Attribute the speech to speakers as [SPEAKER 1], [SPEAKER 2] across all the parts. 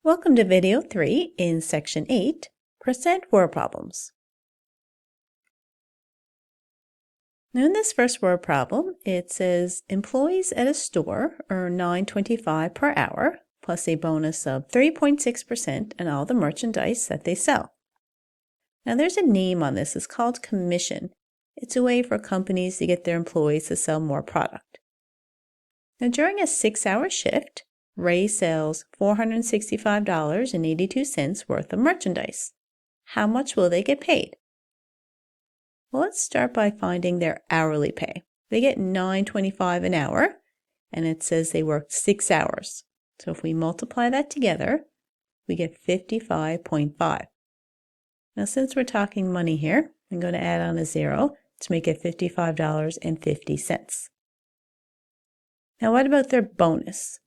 [SPEAKER 1] Welcome to video 3 in section 8, Present Word Problems. Now in this first word problem, it says employees at a store earn $9.25 per hour plus a bonus of 3.6% on all the merchandise that they sell. Now there's a name on this, it's called commission. It's a way for companies to get their employees to sell more product. Now during a 6-hour shift, Ray sells $465.82 worth of merchandise. How much will they get paid? Well, let's start by finding their hourly pay. They get $9.25 an hour, and it says they worked 6 hours. So if we multiply that together, we get 55.5. Now, since we're talking money here, I'm going to add on a 0 to make it $55.50. Now, what about their bonus?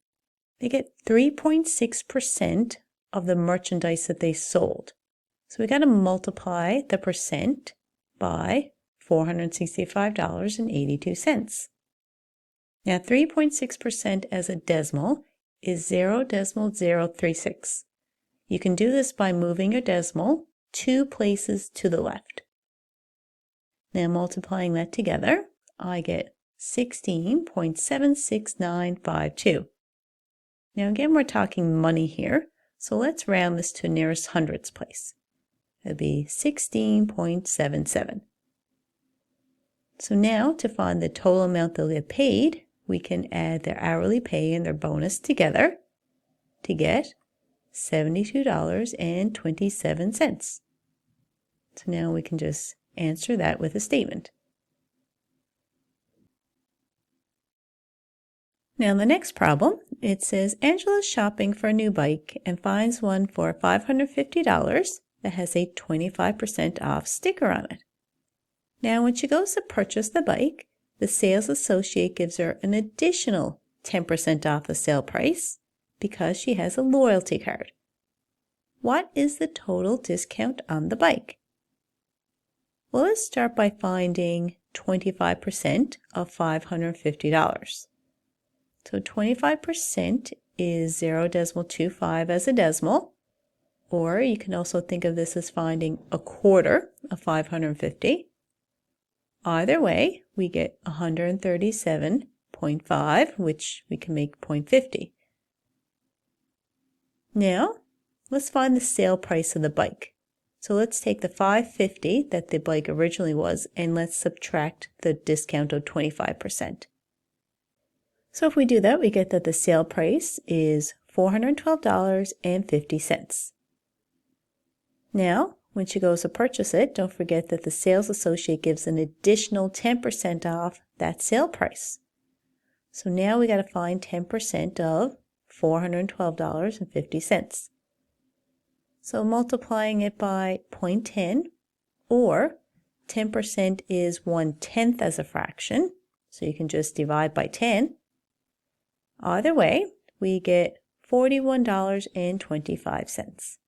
[SPEAKER 1] They get 3.6% of the merchandise that they sold. So we got to multiply the percent by $465.82. Now 3.6% as a decimal is 0.036. You can do this by moving your decimal 2 places to the left. Now multiplying that together, I get 16.76952. Now again, we're talking money here, so let's round this to nearest hundredths place. That'd be 16.77. So now to find the total amount they'll get paid, we can add their hourly pay and their bonus together to get $72.27. So now we can just answer that with a statement. Now in the next problem, it says Angela's shopping for a new bike and finds one for $550 that has a 25% off sticker on it. Now when she goes to purchase the bike, the sales associate gives her an additional 10% off the sale price because she has a loyalty card. What is the total discount on the bike? Well, let's start by finding 25% of $550. So 25% is 0.25 as a decimal, or you can also think of this as finding a quarter of 550. Either way, we get 137.5, which we can make 0.50. Now, let's find the sale price of the bike. So let's take the $550 that the bike originally was, and let's subtract the discount of 25%. So if we do that, we get that the sale price is $412.50. Now, when she goes to purchase it, don't forget that the sales associate gives an additional 10% off that sale price. So now we got to find 10% of $412.50. So multiplying it by 0.10, or 10% is 1/10 as a fraction, so you can just divide by 10. Either way, we get $41.25.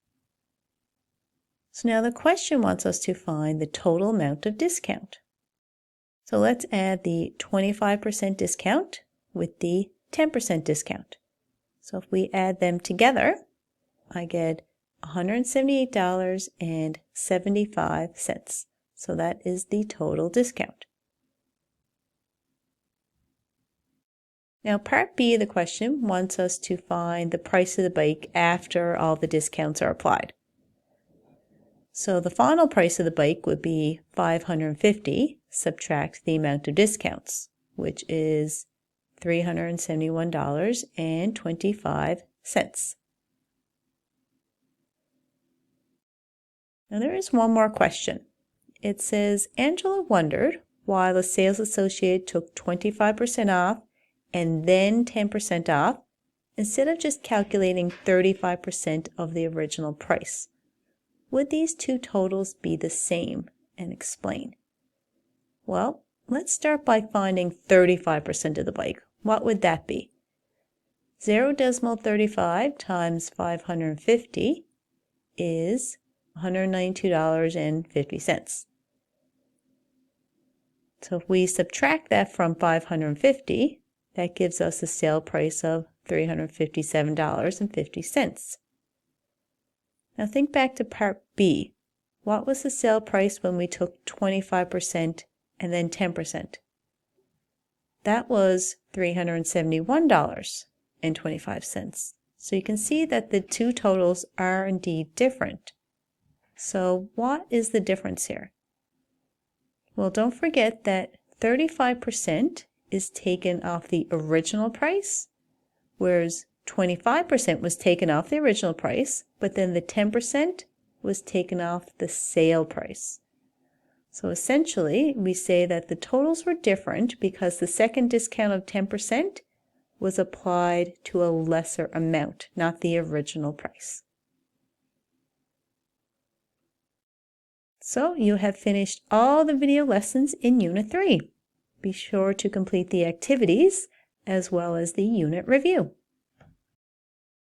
[SPEAKER 1] So now the question wants us to find the total amount of discount. So let's add the 25% discount with the 10% discount. So if we add them together, I get $178.75. So that is the total discount. Now part B of the question wants us to find the price of the bike after all the discounts are applied. So the final price of the bike would be $550, subtract the amount of discounts, which is $371.25. Now there is one more question. It says Angela wondered why the sales associate took 25% off and then 10% off, instead of just calculating 35% of the original price. Would these two totals be the same? And explain. Well, let's start by finding 35% of the bike. What would that be? 0.35 times 550 is $192.50. So if we subtract that from 550, that gives us a sale price of $357.50. Now think back to part B. What was the sale price when we took 25% and then 10%? That was $371.25. So you can see that the two totals are indeed different. So what is the difference here? Well, don't forget that 35% is taken off the original price, whereas 25% was taken off the original price, but then the 10% was taken off the sale price. So essentially, we say that the totals were different because the second discount of 10% was applied to a lesser amount, not the original price. So you have finished all the video lessons in Unit 3. Be sure to complete the activities as well as the unit review.